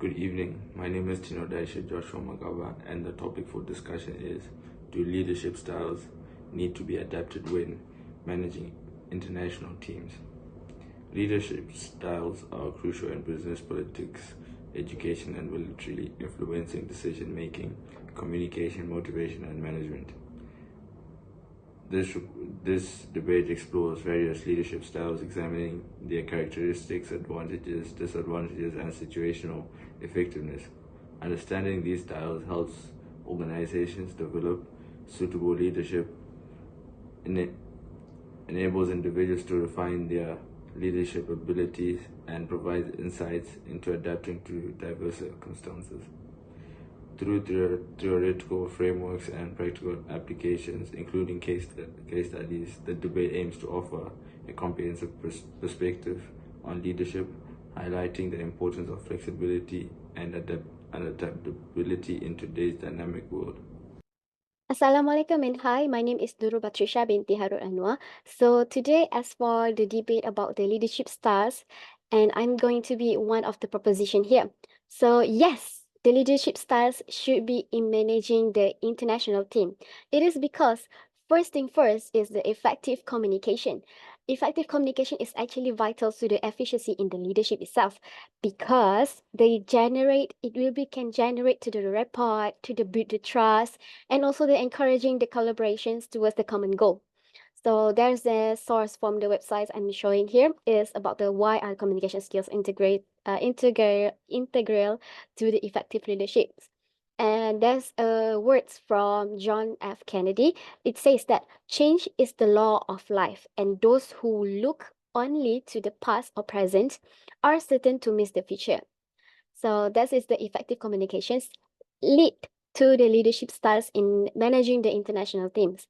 Good evening. My name is Tinodaishe Joshua Magaba, and the topic for discussion is: do leadership styles need to be adapted when managing international teams? Leadership styles are crucial in business, politics, education, and military, influencing decision making, communication, motivation, and management. This debate explores various leadership styles, examining their characteristics, advantages, disadvantages, and situational effectiveness. Understanding these styles helps organizations develop suitable leadership, and it enables individuals to refine their leadership abilities and provides insights into adapting to diverse circumstances. Through theoretical frameworks and practical applications, including case studies, the debate aims to offer a comprehensive perspective on leadership, highlighting the importance of flexibility and adaptability in today's dynamic world. Assalamualaikum and hi, my name is Nurul Batrisyia binti Anuar. So today, as for the debate about the leadership styles, and I'm going to be one of the proposition here. So yes, the leadership styles should be in managing the international team. It is because first thing first is the effective communication. Effective communication is actually vital to the efficiency in the leadership itself because can generate to the rapport, to the build the trust, and also the encouraging the collaborations towards the common goal. So there's a source from the websites I'm showing here is about the why are communication skills integral to the effective leadership. And there's words from John F. Kennedy. It says that change is the law of life, and those who look only to the past or present are certain to miss the future. So that is the effective communications lead to the leadership styles in managing the international teams.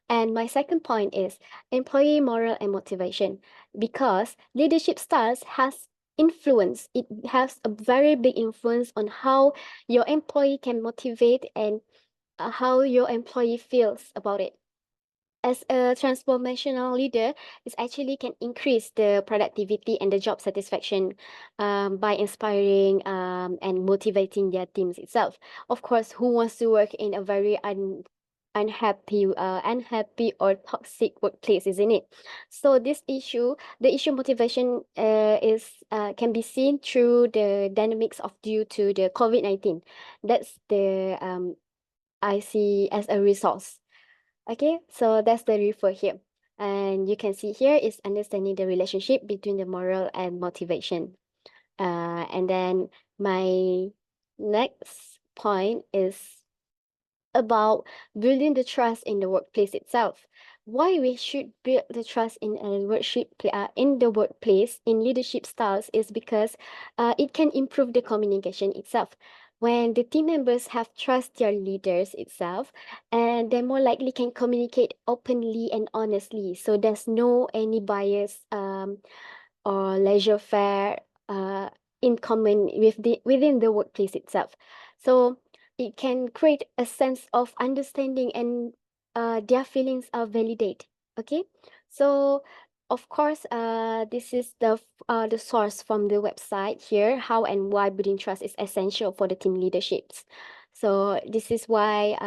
And my second point is employee morale and motivation, because leadership styles has influence. It has a very big influence on how your employee can motivate and how your employee feels about it. As a transformational leader, it actually can increase the productivity and the job satisfaction by inspiring and motivating their teams itself. Of course, who wants to work in a very unhappy or toxic workplace, isn't it? So the issue motivation is can be seen through the dynamics of due to the COVID-19. That's the I see as a resource. Okay, so that's the refer here. And you can see here is understanding the relationship between the moral and motivation. And then my next point is about building the trust in the workplace itself. Why we should build the trust in the workplace in leadership styles is because it can improve the communication itself. When the team members have trust their leaders itself, and they more likely can communicate openly and honestly. So there's no any bias or leisure faire in common within the workplace itself. So it can create a sense of understanding and their feelings are validated. Okay, so of course, this is the source from the website here. How and why building trust is essential for the team leaderships. So this is why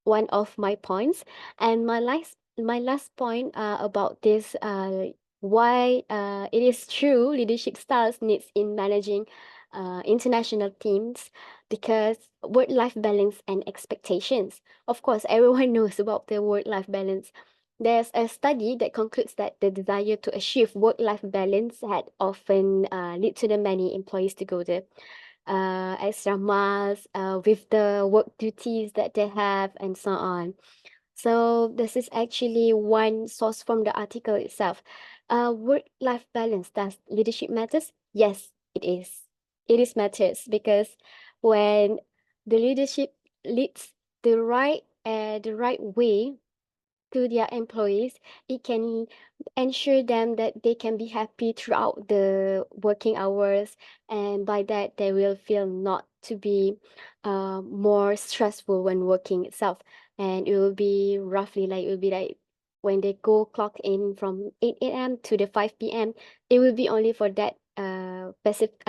one of my points, and my last point about this why it is true leadership styles needs in managing international teams, because work-life balance and expectations. Of course, everyone knows about the work-life balance. There's a study that concludes that the desire to achieve work-life balance had often lead to the many employees to go the extra miles with the work duties that they have and so on. So this is actually one source from the article itself. Work-life balance, does leadership matters? Yes, it is. It is matters because when the leadership leads the right way to their employees, it can ensure them that they can be happy throughout the working hours, and by that they will feel not to be more stressful when working itself. And it will be roughly like it will be like when they go clock in from 8 a.m. to the 5 p.m., it will be only for that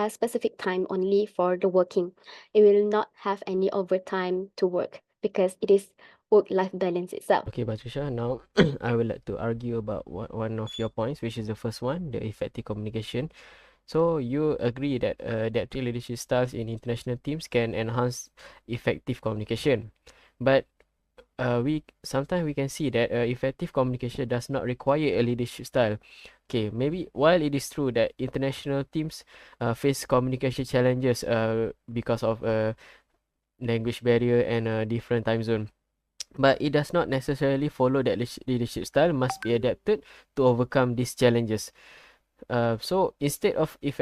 specific time only for the working. It will not have any overtime to work because it is work-life balance itself. Okay, Batrisyia, now I would like to argue about one of your points, which is the first one, the effective communication. So you agree that adaptive leadership styles in international teams can enhance effective communication, but we sometimes we can see that effective communication does not require a leadership style. Okay, maybe while it is true that international teams face communication challenges because of language barrier and a different time zone, but it does not necessarily follow that leadership style must be adapted to overcome these challenges. So instead of if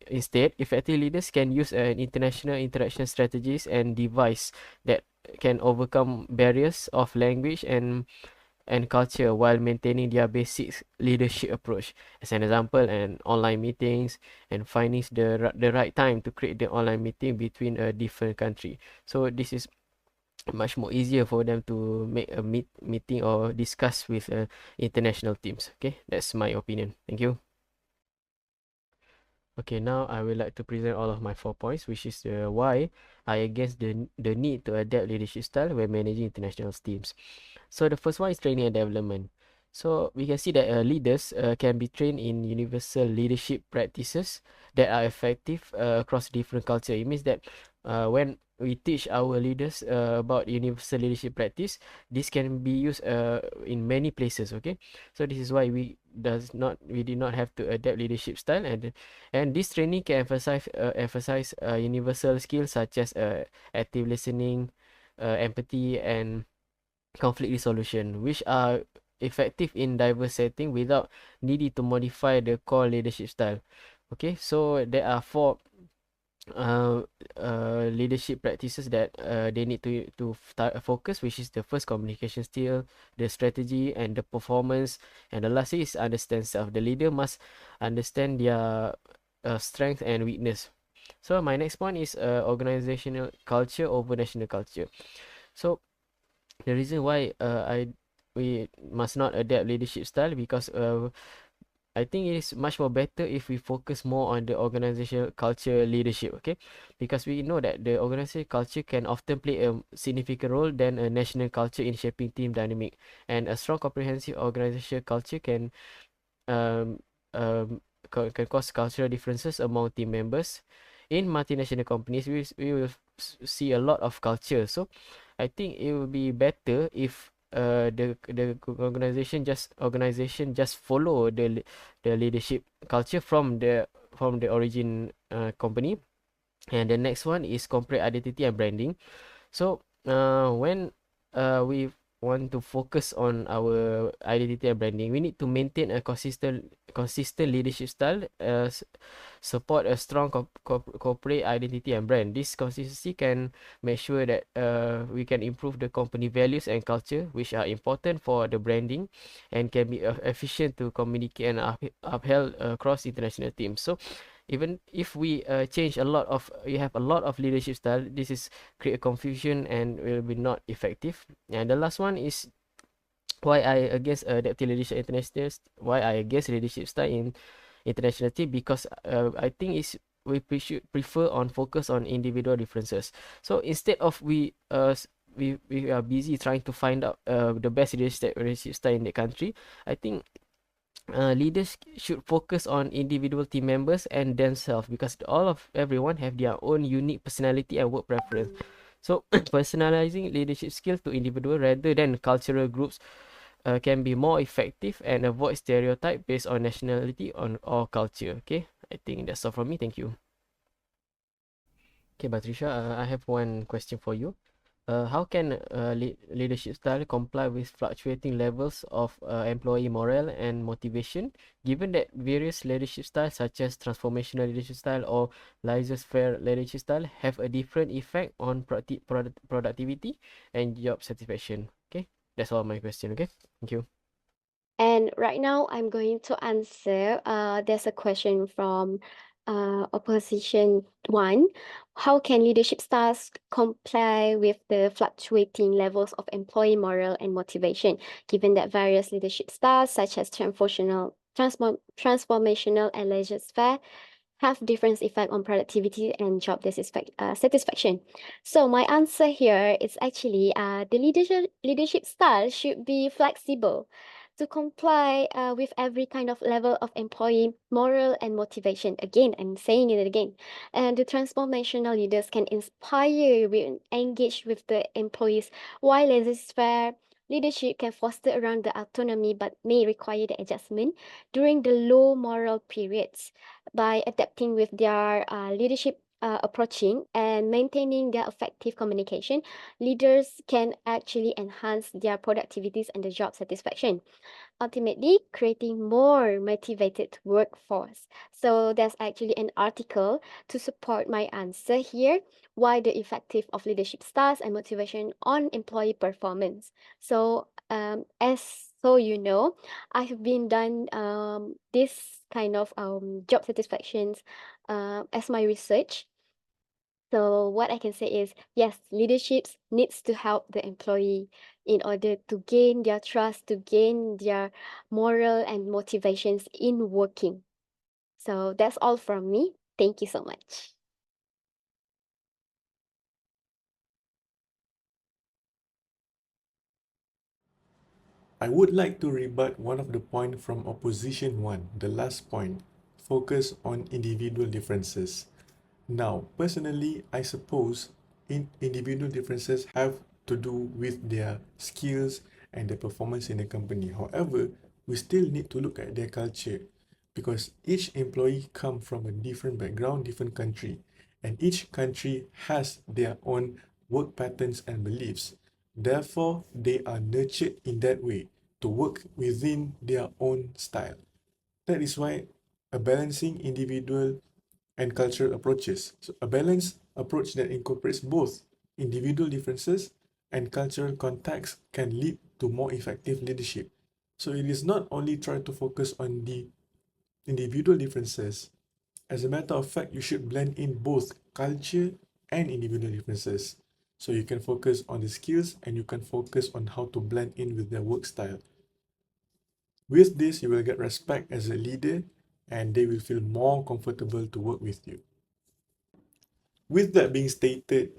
instead effective leaders can use an international interaction strategies and device that can overcome barriers of language and culture while maintaining their basic leadership approach. As an example, and online meetings and finding the right time to create the online meeting between a different country. So this is much more easier for them to make a meeting or discuss with international teams. Okay, that's my opinion. Thank you. Okay, now I would like to present all of my 4 points, which is why I against the need to adapt leadership style when managing international teams. So the first one is training and development. So we can see that leaders can be trained in universal leadership practices that are effective across different culture. It means that when we teach our leaders about universal leadership practice, this can be used in many places. Okay, so this is why we did not have to adapt leadership style, and this training can emphasize universal skills such as active listening, empathy, and conflict resolution, which are effective in diverse setting without needing to modify the core leadership style. Okay, so there are four uh, leadership practices that they need to focus, which is the first communication skill, the strategy, and the performance, and the last is understand self. The leader must understand their strength and weakness. So my next point is organizational culture over national culture. So the reason why we must not adapt leadership style because I think it is much more better if we focus more on the organizational culture leadership, okay? Because we know that the organizational culture can often play a significant role than a national culture in shaping team dynamic. And a strong comprehensive organizational culture um, can cause cultural differences among team members. In multinational companies, we will see a lot of culture. So I think it will be better if the organization just follow the leadership culture from the origin company. And the next one is corporate identity and branding. So when we want to focus on our identity and branding, we need to maintain a consistent leadership style, support a strong corporate identity and brand. This consistency can make sure that we can improve the company values and culture, which are important for the branding and can be efficient to communicate and upheld across international teams. So even if we we have a lot of leadership style, this is create confusion and will be not effective. And the last one is why I against adaptive leadership international, why I against leadership style in international team, because I think is we should prefer on focus on individual differences. So instead of we are busy trying to find out the best leadership style in the country, I think leaders should focus on individual team members and themselves, because everyone have their own unique personality and work preference. So personalizing leadership skills to individual rather than cultural groups can be more effective and avoid stereotype based on nationality or culture. Okay, I think that's all from me. Thank you. Okay, Batrisyia, I have one question for you. How can leadership style comply with fluctuating levels of employee morale and motivation, given that various leadership styles, such as transformational leadership style or laissez-faire leadership style, have a different effect on productivity and job satisfaction? Okay, that's all my question. Okay, thank you. And right now, I'm going to answer. There's a question from opposition one. How can leadership styles comply with the fluctuating levels of employee morale and motivation, given that various leadership styles, such as transformational and leisure sphere have different effect on productivity and job satisfaction. So my answer here is actually the leadership style should be flexible to comply with every kind of level of employee moral and motivation. Again, I'm saying it again. And the transformational leaders can inspire and engage with the employees, while laissez-faire leadership can foster around the autonomy but may require the adjustment during the low moral periods. By adapting with their leadership approaching and maintaining their effective communication, leaders can actually enhance their productivities and the job satisfaction, ultimately creating more motivated workforce. So there's actually an article to support my answer here, why the effective of leadership styles and motivation on employee performance. So you know, I have been done this kind of job satisfactions as my research. So what I can say is, yes, leadership needs to help the employee in order to gain their trust, to gain their moral and motivations in working. So that's all from me. Thank you so much. I would like to rebut one of the point from opposition one, the last point, focus on individual differences. Now, personally, I suppose individual differences have to do with their skills and their performance in the company. However, we still need to look at their culture because each employee come from a different background, different country, and each country has their own work patterns and beliefs. Therefore, they are nurtured in that way to work within their own style. That is why a balancing individual and cultural approaches. So a balanced approach that incorporates both individual differences and cultural context can lead to more effective leadership. So it is not only trying to focus on the individual differences. As a matter of fact, you should blend in both culture and individual differences. So you can focus on the skills and you can focus on how to blend in with their work style. With this, you will get respect as a leader and they will feel more comfortable to work with you. With that being stated,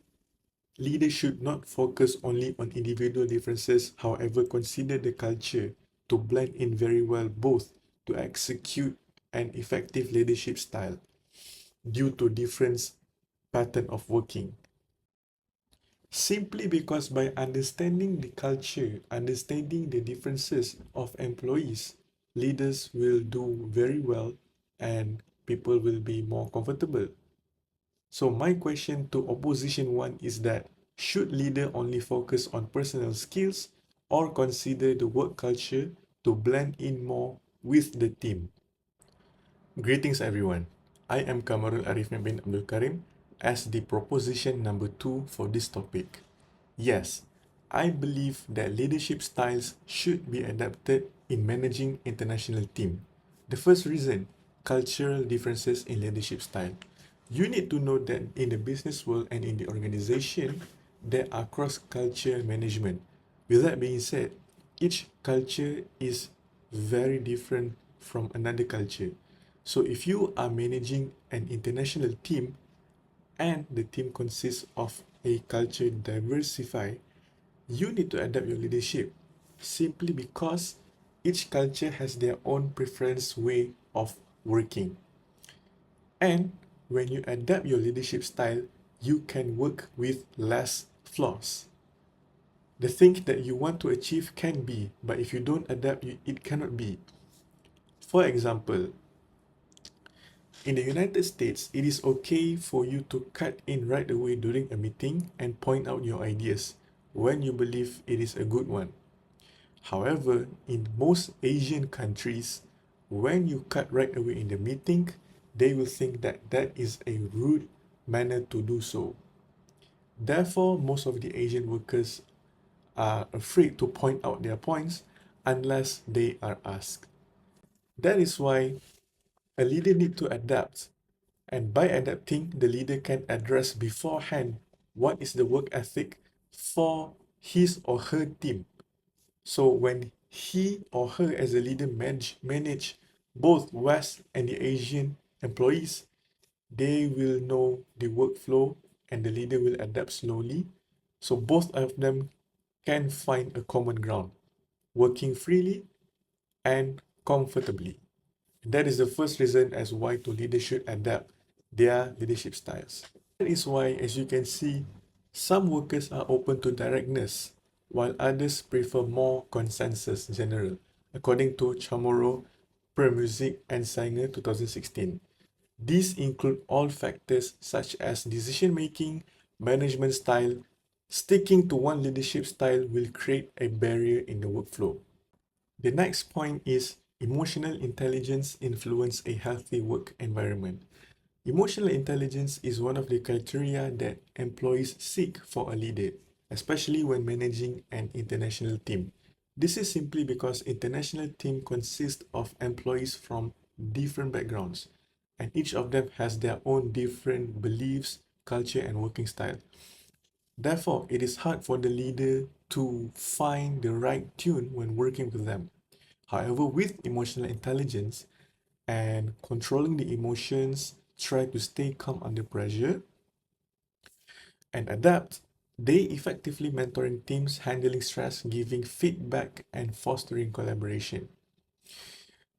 leaders should not focus only on individual differences, however, consider the culture to blend in very well both to execute an effective leadership style due to different pattern of working. Simply because by understanding the culture, understanding the differences of employees, leaders will do very well and people will be more comfortable. So my question to opposition one is that should leader only focus on personal skills or consider the work culture to blend in more with the team? Greetings everyone. I am Qamarul Ariffin bin Abdul Karim as the proposition number 2 for this topic. Yes, I believe that leadership styles should be adapted in managing international team. The first reason, cultural differences in leadership style. You need to know that in the business world and in the organization, there are cross-culture management. With that being said, each culture is very different from another culture. So if you are managing an international team and the team consists of a culture diversified, you need to adapt your leadership simply because each culture has their own preference way of working. And when you adapt your leadership style, you can work with less flaws. The thing that you want to achieve can be, but if you don't adapt, it cannot be. For example, in the United States, it is okay for you to cut in right away during a meeting and point out your ideas when you believe it is a good one. However, in most Asian countries, when you cut right away in the meeting, they will think that that is a rude manner to do so. Therefore, most of the Asian workers are afraid to point out their points unless they are asked. That is why a leader needs to adapt. And by adapting, the leader can address beforehand what is the work ethic for his or her team. So when he or her as a leader manage both West and the Asian employees, they will know the workflow and the leader will adapt slowly. So both of them can find a common ground, working freely and comfortably. That is the first reason as why to leaders should adapt their leadership styles. That is why, as you can see, some workers are open to directness, while others prefer more consensus general, according to Qamarul per Music and Singer 2016. These include all factors such as decision making, management style. Sticking to one leadership style will create a barrier in the workflow. The next point is emotional intelligence influence a healthy work environment. Emotional intelligence is one of the criteria that employees seek for a leader, especially when managing an international team. This is simply because international team consists of employees from different backgrounds, and each of them has their own different beliefs, culture, and working style. Therefore, it is hard for the leader to find the right tune when working with them. However, with emotional intelligence and controlling the emotions, try to stay calm under pressure and adapt, they effectively mentoring teams, handling stress, giving feedback, and fostering collaboration.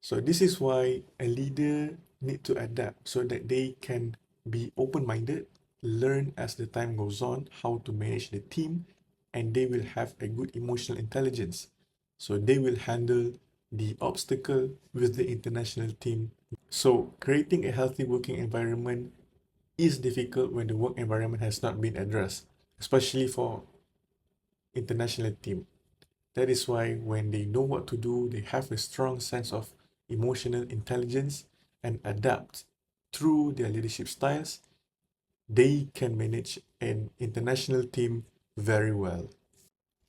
So this is why a leader need to adapt so that they can be open-minded, learn as the time goes on how to manage the team, and they will have a good emotional intelligence. So they will handle the obstacle with the international team. So creating a healthy working environment is difficult when the work environment has not been addressed, especially for international team. That is why when they know what to do, they have a strong sense of emotional intelligence and adapt through their leadership styles, they can manage an international team very well.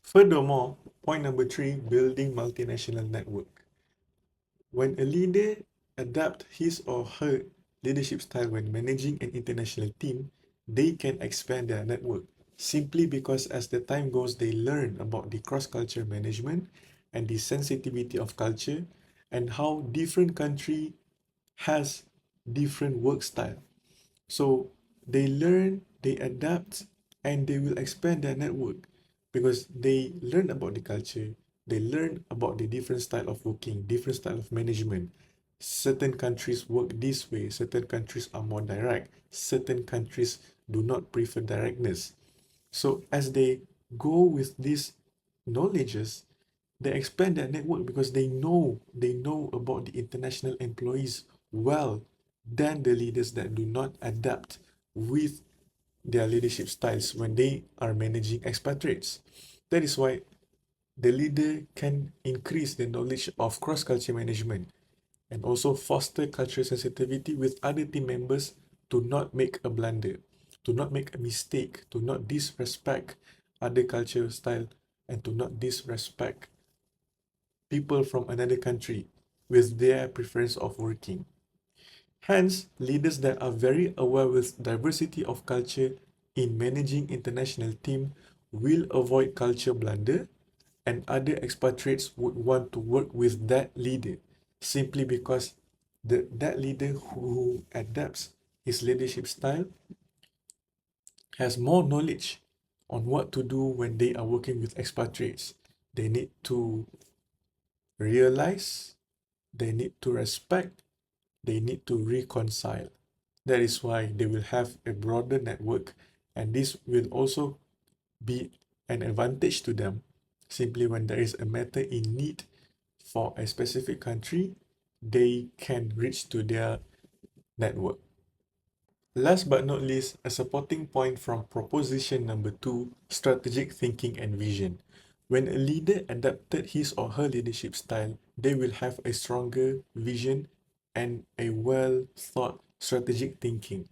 Furthermore, point number 3, building multinational network. When a leader adapt his or her leadership style when managing an international team, they can expand their network simply because as the time goes, they learn about the cross-culture management and the sensitivity of culture and how different country has different work style. So they learn, they adapt, and they will expand their network because they learn about the culture, they learn about the different style of working, different style of management. Certain countries work this way, certain countries are more direct, certain countries do not prefer directness. So as they go with these knowledges, they expand their network because they know about the international employees well than the leaders that do not adapt with their leadership styles when they are managing expatriates. That is why the leader can increase the knowledge of cross-culture management and also foster cultural sensitivity with other team members to not make a blunder, to not make a mistake, to not disrespect other cultural style, and to not disrespect people from another country with their preference of working. Hence, leaders that are very aware with diversity of culture in managing international team will avoid culture blunder and other expatriates would want to work with that leader simply because that leader who adapts his leadership style has more knowledge on what to do when they are working with expatriates. They need to realize, they need to respect, they need to reconcile. That is why they will have a broader network, and this will also be an advantage to them simply when there is a matter in need for a specific country, they can reach to their network. Last but not least, a supporting point from proposition number 2, strategic thinking and vision. When a leader adapted his or her leadership style, they will have a stronger vision and a well thought strategic thinking.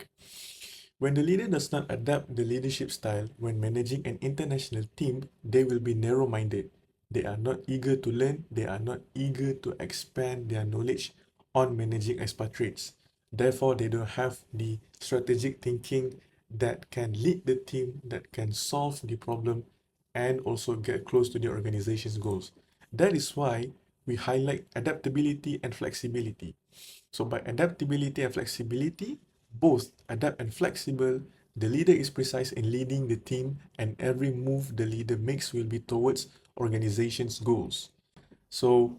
When the leader does not adapt the leadership style when managing an international team, they will be narrow-minded. They are not eager to learn, they are not eager to expand their knowledge on managing expatriates. Therefore, they don't have the strategic thinking that can lead the team, that can solve the problem, and also get close to the organization's goals. That is why we highlight adaptability and flexibility. So by adaptability and flexibility, both adapt and flexible, the leader is precise in leading the team, and every move the leader makes will be towards organization's goals. So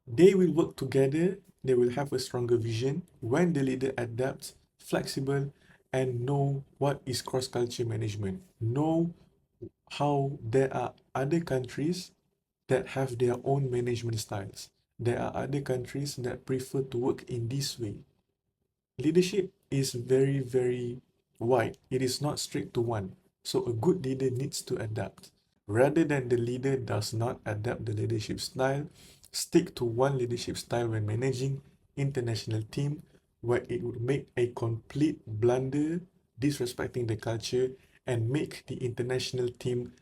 they will work together, they will have a stronger vision when the leader adapts, flexible, and know what is cross-culture management. Know how there are other countries that have their own management styles. There are other countries that prefer to work in this way. Leadership is very, very wide. It is not strict to one. So a good leader needs to adapt. Rather than the leader does not adapt the leadership style, stick to one leadership style when managing international team, where it would make a complete blunder, disrespecting the culture, and make the international team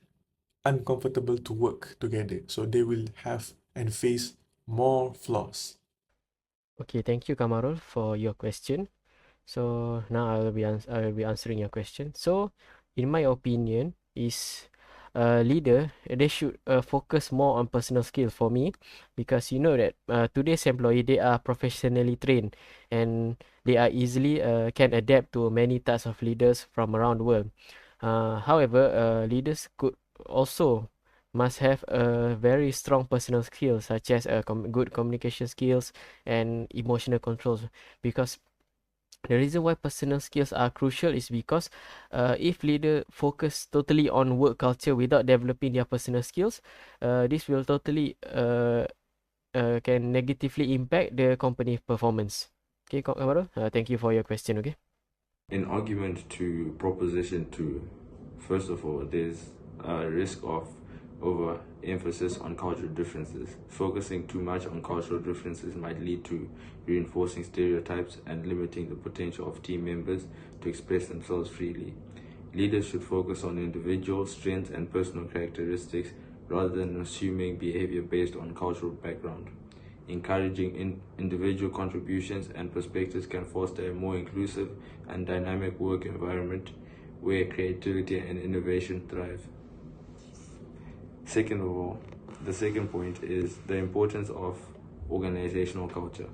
uncomfortable to work together. So they will have and face more flaws. Okay, thank you, Qamarul, for your question. So now I will be answering your question. So, in my opinion, is a leader they should focus more on personal skill for me, because you know that today's employee they are professionally trained, and they are easily can adapt to many types of leaders from around the world. However, leaders could also must have a very strong personal skills, such as good communication skills and emotional controls, because the reason why personal skills are crucial is because if leader focus totally on work culture without developing their personal skills, this will totally can negatively impact the company performance. Okay, Qamarul, thank you for your question. Okay. In argument to proposition 2, first of all, there's a risk of overemphasis on cultural differences. Focusing too much on cultural differences might lead to reinforcing stereotypes and limiting the potential of team members to express themselves freely. Leaders should focus on individual strengths and personal characteristics rather than assuming behavior based on cultural background. Encouraging individual contributions and perspectives can foster a more inclusive and dynamic work environment where creativity and innovation thrive. Second of all, the second point is the importance of organizational culture.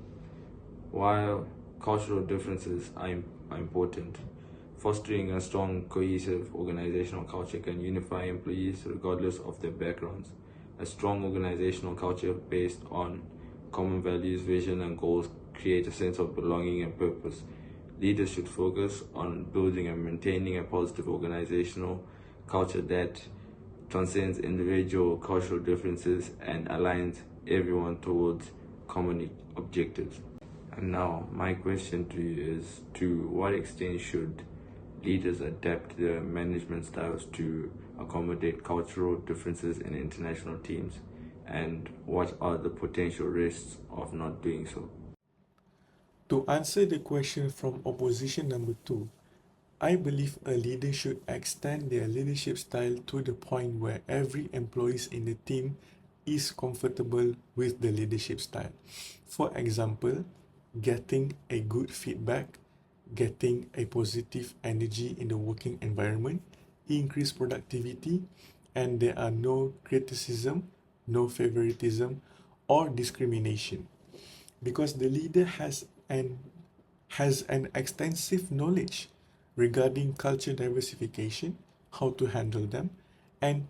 While cultural differences are important, fostering a strong, cohesive organizational culture can unify employees regardless of their backgrounds. A strong organizational culture based on common values, vision, and goals create a sense of belonging and purpose. Leaders should focus on building and maintaining a positive organizational culture that transcends individual cultural differences and aligns everyone towards common objectives. And now, my question to you is, to what extent should leaders adapt their management styles to accommodate cultural differences in international teams? And what are the potential risks of not doing so? To answer the question from opposition number 2, I believe a leader should extend their leadership style to the point where every employee in the team is comfortable with the leadership style. For example, getting a good feedback, getting a positive energy in the working environment, increase productivity, and there are no criticism, no favoritism, or discrimination. Because the leader has an extensive knowledge regarding culture diversification, how to handle them, and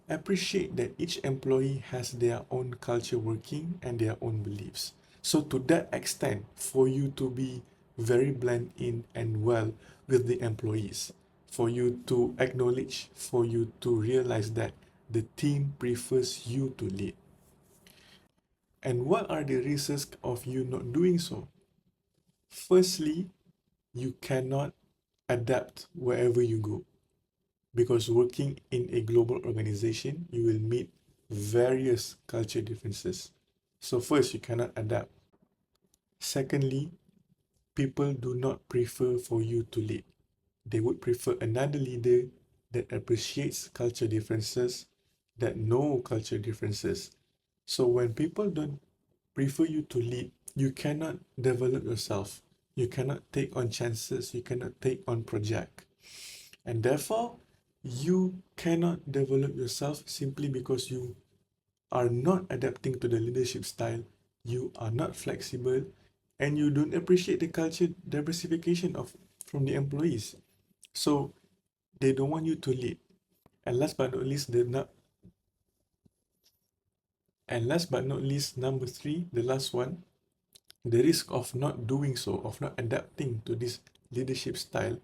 appreciate that each employee has their own culture working and their own beliefs. So to that extent, for you to be very blend in and well with the employees, for you to acknowledge, for you to realize that the team prefers you to lead. And what are the risks of you not doing so? Firstly, you cannot adapt wherever you go, because working in a global organization, you will meet various culture differences. So first, you cannot adapt. Secondly, people do not prefer for you to lead. They would prefer another leader that appreciates culture differences, that know culture differences. So when people don't prefer you to lead, you cannot develop yourself. You cannot take on chances. You cannot take on project. And therefore, you cannot develop yourself simply because you are not adapting to the leadership style, you are not flexible, and you don't appreciate the culture diversification from the employees. So they don't want you to lead. And last but not least, number three, the last one, the risk of not doing so, of not adapting to this leadership style,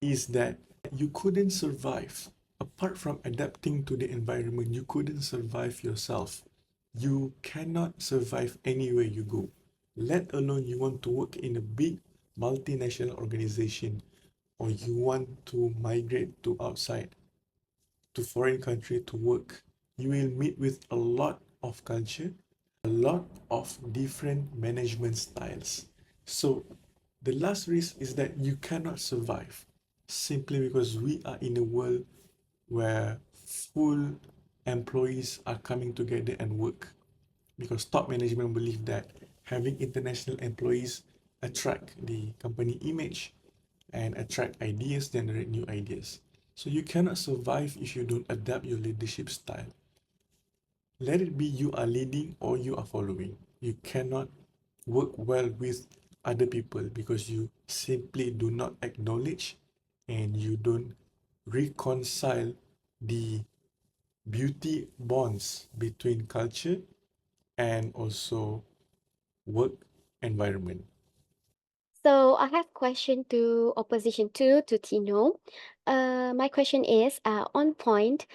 is that you couldn't survive. Apart from adapting to the environment, you couldn't survive yourself. You cannot survive anywhere you go, let alone you want to work in a big multinational organization, or you want to migrate to outside, to foreign country to work. You will meet with a lot of culture, a lot of different management styles. So the last risk is that you cannot survive simply because we are in a world where full employees are coming together and work, because top management believe that having international employees attract the company image and attract ideas, generate new ideas. So you cannot survive if you don't adapt your leadership style. Let it be you are leading or you are following. You cannot work well with other people because you simply do not acknowledge and you don't reconcile the beauty bonds between culture and also work environment. So I have question to opposition two to Tino. My question is on point,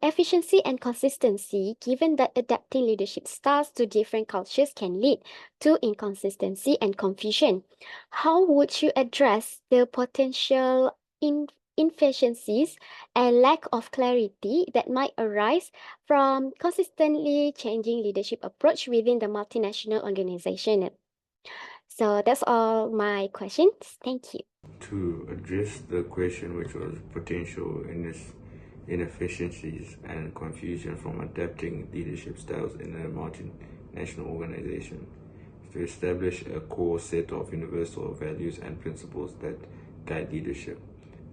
efficiency and consistency, given that adapting leadership styles to different cultures can lead to inconsistency and confusion. How would you address the potential inefficiencies and lack of clarity that might arise from consistently changing leadership approach within the multinational organization? So that's all my questions. Thank you. To address the question, which was potential inefficiencies and confusion from adapting leadership styles in a multinational organization, to establish a core set of universal values and principles that guide leadership,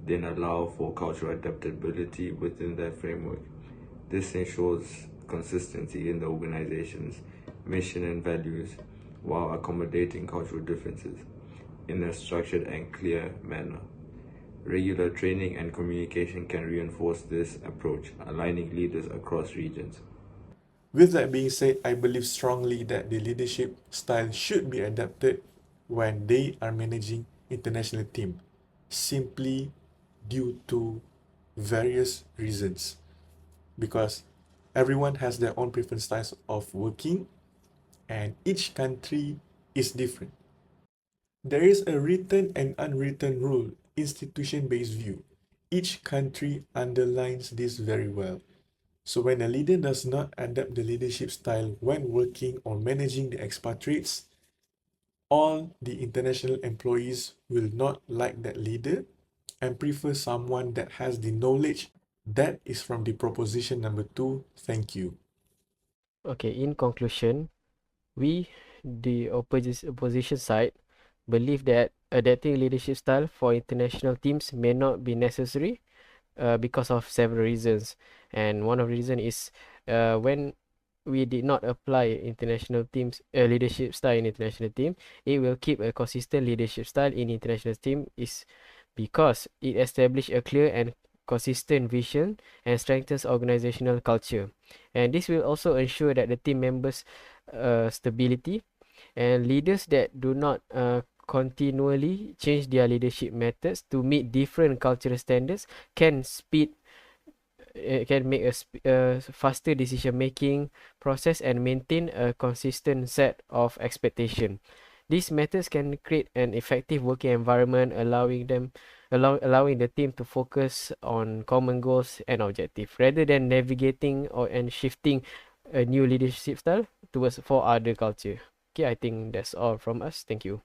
then allow for cultural adaptability within that framework. This ensures consistency in the organization's mission and values while accommodating cultural differences in a structured and clear manner. Regular training and communication can reinforce this approach, aligning leaders across regions. With that being said, I believe strongly that the leadership style should be adapted when they are managing international team, simply due to various reasons. Because everyone has their own preferred styles of working and each country is different. There is a written and unwritten rule, institution-based view. Each country underlines this very well. So when a leader does not adapt the leadership style when working or managing the expatriates, all the international employees will not like that leader and prefer someone that has the knowledge. That is from the proposition number 2. Thank you. Okay, in conclusion, we, the opposition side, believe that adapting leadership style for international teams may not be necessary because of several reasons. And one of the reason is when we did not apply international teams leadership style in international team, it will keep a consistent leadership style in international team is because it established a clear and consistent vision and strengthens organizational culture. And this will also ensure that the team members stability, and leaders that do not continually change their leadership methods to meet different cultural standards can make a faster decision making process and maintain a consistent set of expectation. These methods can create an effective working environment, allowing the team to focus on common goals and objectives rather than navigating and shifting a new leadership style towards for other culture. Okay, I think that's all from us. Thank you.